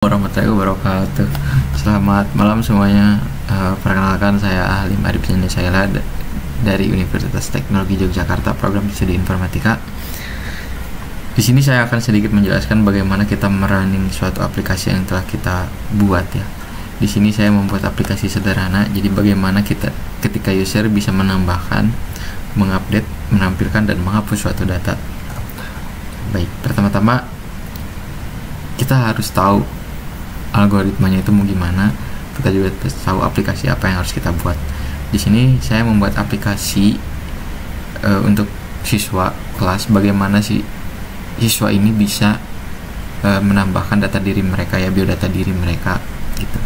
Warahmatullahi wabarakatuh. Selamat malam semuanya. Perkenalkan, saya Halim Arif Saila dari Universitas Teknologi Yogyakarta, program studi informatika. Di sini saya akan sedikit menjelaskan bagaimana kita merunning suatu aplikasi yang telah kita buat ya. Di sini saya membuat aplikasi sederhana. Jadi bagaimana kita ketika user bisa menambahkan, mengupdate, menampilkan dan menghapus suatu data. Baik, pertama-tama kita harus tahu algoritmanya itu mau gimana. Kita juga tahu aplikasi apa yang harus kita buat. Di sini saya membuat aplikasi untuk siswa kelas, bagaimana si siswa ini bisa menambahkan data diri mereka ya, biodata diri mereka gitu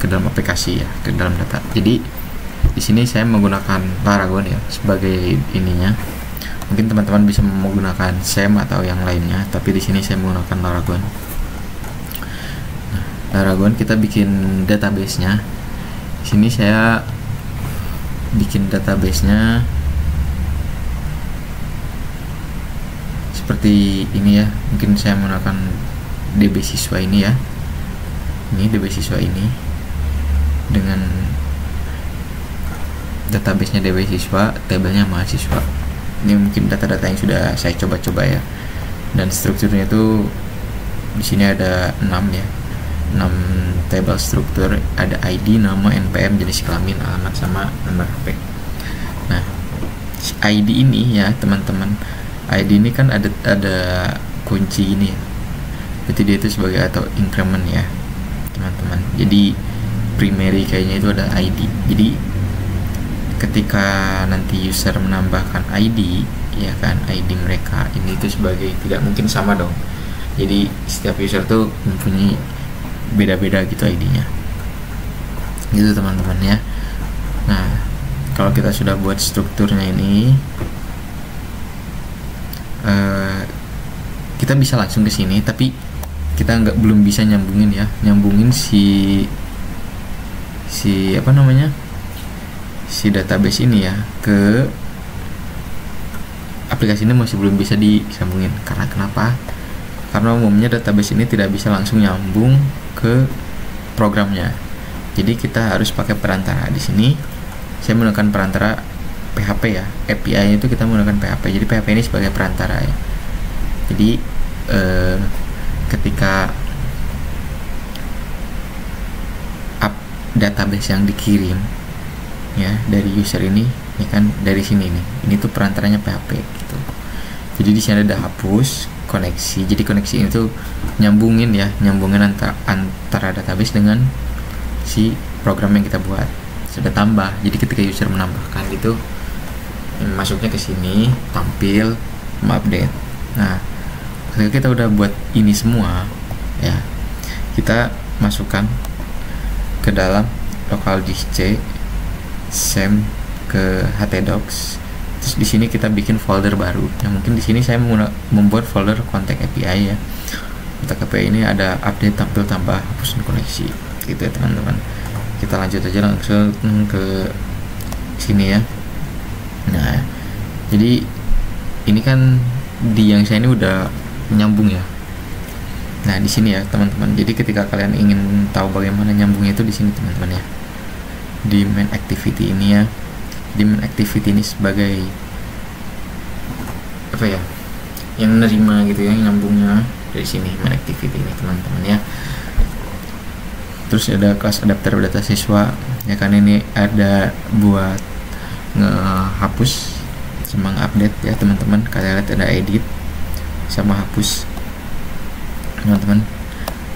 ke dalam aplikasi ya, ke dalam data. Jadi di sini saya menggunakan Laragon ya sebagai ininya. Mungkin teman-teman bisa menggunakan SEM atau yang lainnya, tapi di sini saya menggunakan Laragon. Laragon kita bikin database-nya. Di sini saya bikin database-nya seperti ini ya. Mungkin saya menggunakan DB siswa ini ya. Ini DB siswa ini dengan database-nya DB siswa, tabelnya mahasiswa. Ini mungkin data-data yang sudah saya coba-coba ya. Dan strukturnya itu di sini ada 6 ya. 6 table struktur, ada ID, nama, NPM, jenis kelamin, alamat, sama nomor HP. Nah, ID ini ya teman-teman, ID ini kan ada kunci ini ya. Berarti dia itu sebagai atau increment ya teman-teman. Jadi primary kayaknya itu ada ID. Jadi ketika nanti user menambahkan ID ya kan, ID mereka ini itu sebagai, tidak mungkin sama dong. Jadi setiap user tuh mempunyai beda-beda gitu ID-nya gitu teman-teman ya. Nah, kalau kita sudah buat strukturnya ini, kita bisa langsung ke sini, tapi kita belum bisa nyambungin si apa namanya, si database ini ya ke aplikasi ini. Masih belum bisa disambungin karena kenapa? Karena umumnya database ini tidak bisa langsung nyambung ke programnya. Jadi kita harus pakai perantara. Di sini saya menggunakan perantara PHP ya. API itu kita menggunakan PHP. Jadi PHP ini sebagai perantara ya. Jadi ketika database yang dikirim ya dari user ini, ya kan, dari sini nih. Ini tuh perantaranya PHP gitu. Jadi di sini ada hapus koneksi. Jadi koneksi itu nyambungin antara database dengan si program yang kita buat. Sudah tambah. Jadi ketika user menambahkan itu, masuknya ke sini, tampil, update. Nah, ketika kita udah buat ini semua ya, kita masukkan ke dalam local disk C, SEM ke htdocs. Terus di sini kita bikin folder baru. Yang mungkin di sini saya membuat folder kontak API ya. Kontak API ini ada update, tampil, tambah, hapus, dan koneksi. Gitu ya teman-teman. Kita lanjut aja langsung ke sini ya. Nah, jadi ini kan di yang saya ini udah nyambung ya. Nah, di sini ya teman-teman. Jadi ketika kalian ingin tahu bagaimana nyambungnya itu di sini teman-teman ya. Di main activity ini ya. Di main activity ini sebagai apa ya, yang nerima gitu ya, yang nyambungnya dari sini main activity ini teman-teman ya. Terus ada kelas adapter data siswa ya kan, ini ada buat ngehapus sama update ya teman-teman. Kalian lihat ada edit sama hapus teman-teman.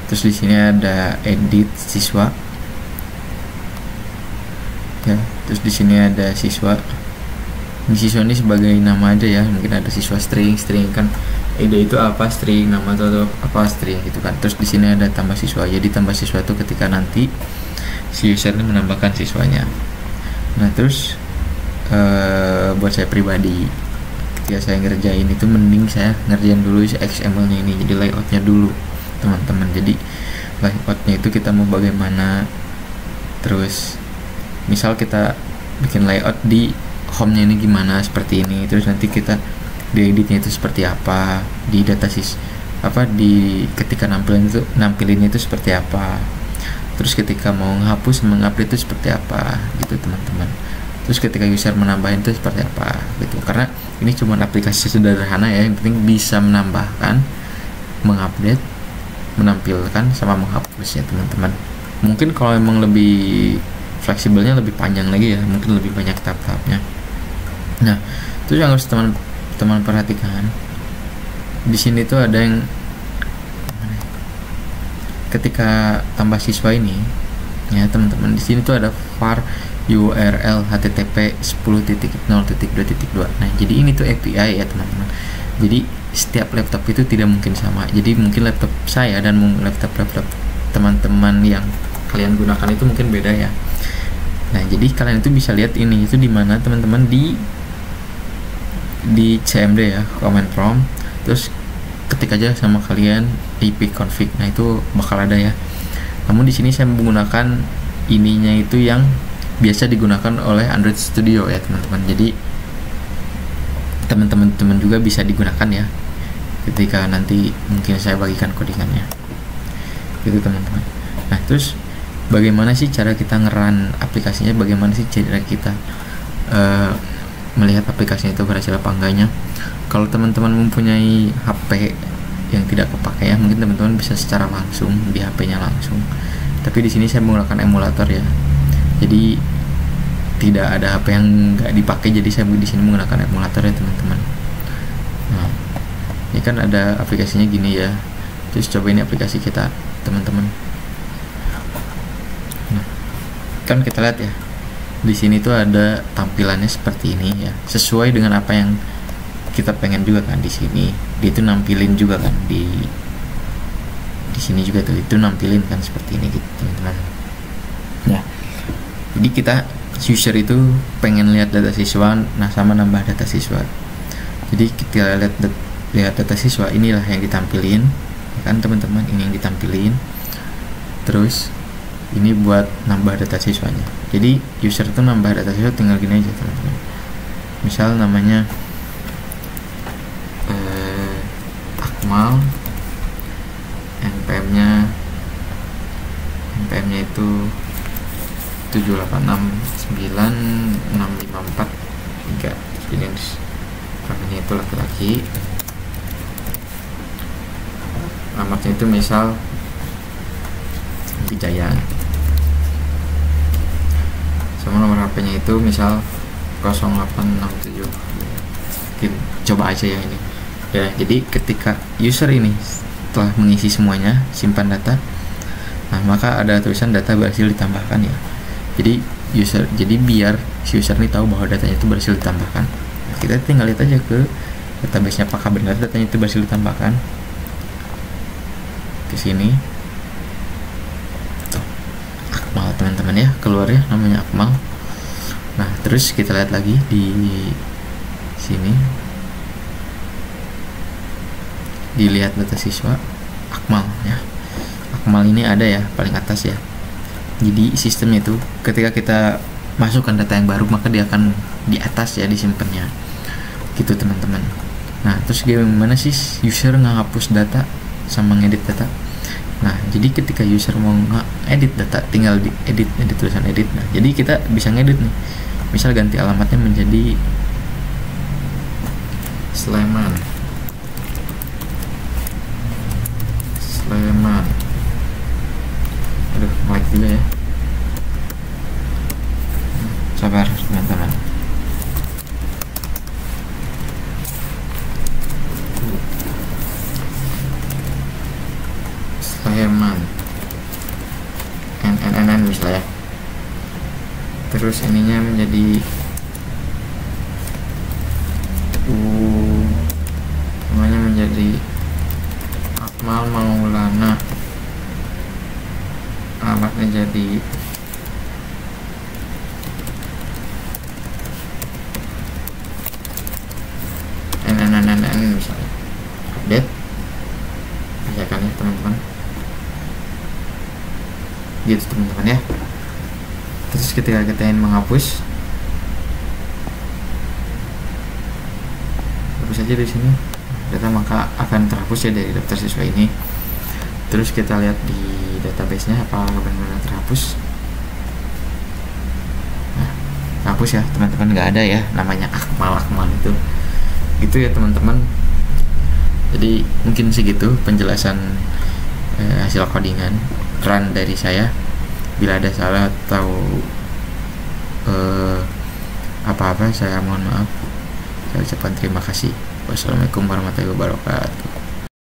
Terus di sini ada edit siswa ya. Terus di sini ada siswa. Ini siswa ini sebagai nama aja ya. Mungkin ada siswa string kan. Ide itu apa, string, nama atau apa, string gitu kan. Terus di sini ada tambah siswa. Jadi tambah siswa itu ketika nanti si user ini menambahkan siswanya. Nah, terus buat saya pribadi, ketika saya ngerjain itu mending saya ngerjain dulu si XML-nya ini. Jadi layoutnya dulu teman-teman. Jadi layoutnya itu kita mau bagaimana. Terus misal kita bikin layout di home-nya ini gimana, seperti ini. Terus nanti kita di editnya itu seperti apa, di ketika nampilinnya itu seperti apa, terus ketika mau mengupdate itu seperti apa gitu teman-teman, terus ketika user menambahin itu seperti apa gitu. Karena ini cuma aplikasi sederhana ya, yang penting bisa menambahkan, mengupdate, menampilkan, sama menghapus ya teman-teman. Mungkin kalau emang lebih fleksibelnya lebih panjang lagi ya, mungkin lebih banyak tahap-tahapnya. Nah, itu yang harus teman-teman perhatikan. Di sini tuh ada yang ketika tambah siswa ini ya teman-teman, di sini tuh ada var URL HTTP 10.0.2.2. Nah, jadi ini tuh API ya teman-teman. Jadi setiap laptop itu tidak mungkin sama. Jadi mungkin laptop saya dan laptop teman-teman yang kalian gunakan itu mungkin beda ya. Nah, jadi kalian itu bisa lihat ini itu di mana teman-teman, di CMD ya, command prompt, terus ketik aja sama kalian ipconfig. Nah, itu bakal ada ya. Namun di sini saya menggunakan ininya itu yang biasa digunakan oleh Android Studio ya teman-teman. Jadi teman-teman juga bisa digunakan ya ketika nanti mungkin saya bagikan codingannya gitu teman-teman. Nah, terus bagaimana sih cara kita ngeran aplikasinya, bagaimana sih cara kita melihat aplikasinya itu berhasil apa enggaknya. Kalau teman-teman mempunyai HP yang tidak kepakai ya, mungkin teman-teman bisa secara langsung di HP-nya langsung. Tapi di sini saya menggunakan emulator ya. Jadi tidak ada HP yang nggak dipakai, jadi saya di sini menggunakan emulator ya teman-teman. Nah, ini kan ada aplikasinya gini ya. Terus coba ini aplikasi kita teman-teman. Nah, kan kita lihat ya. Di sini tuh ada tampilannya seperti ini ya, sesuai dengan apa yang kita pengen juga kan. Di sini dia itu nampilin juga kan, di sini juga tuh itu nampilin kan seperti ini gitu teman-teman. Nah, jadi kita user itu pengen lihat data siswa, nah sama nambah data siswa. Jadi kita lihat data siswa, inilah yang ditampilin kan teman-teman, ini yang ditampilin. Terus ini buat nambah data siswanya. Jadi user itu nambah data siswa tinggal gini aja teman-teman. Misal namanya Akmal, npm-nya itu 7869654 jenis namanya itu laki-laki. Alamatnya itu misal Wijaya, sama nomor HP-nya itu misal 0867. Coba aja ya ini ya. Jadi ketika user ini telah mengisi semuanya, simpan data, nah maka ada tulisan data berhasil ditambahkan ya. Jadi biar si user ini tahu bahwa datanya itu berhasil ditambahkan, kita tinggal lihat aja ke database-nya apakah benar datanya itu berhasil ditambahkan. Ke sini tuh, Akmal teman-teman ya, keluar ya namanya Akmal. Nah, terus kita lihat lagi di sini, dilihat data siswa Akmal ya. Akmal ini ada ya paling atas ya. Jadi sistemnya itu ketika kita masukkan data yang baru, maka dia akan di atas ya disimpannya gitu teman-teman. Nah, terus gimana sih user ngehapus data sama ngedit data? Nah, jadi ketika user mau ngedit data, tinggal di edit tulisan edit. Nah, jadi kita bisa ngedit nih. Misal ganti alamatnya menjadi Sleman. Aduh, like juga ya. Sabar teman-teman. Sleman. NNNN misalnya. Terus ininya menjadi namanya menjadi Akmal Maulana. Alamatnya jadi NNNN misalnya. Update ya kan ya teman-teman, gitu teman-teman ya. Terus ketika kita ingin menghapus, hapus aja di sini data maka akan terhapus ya dari daftar siswa ini. Terus kita lihat di database-nya apakah benar-benar terhapus. Nah, hapus ya teman-teman, nggak ada ya namanya Akmal itu gitu ya teman-teman. Jadi mungkin segitu penjelasan hasil codingan run dari saya. Bila ada salah atau apa-apa saya mohon maaf. Saya ucapkan terima kasih. Wassalamualaikum warahmatullahi wabarakatuh.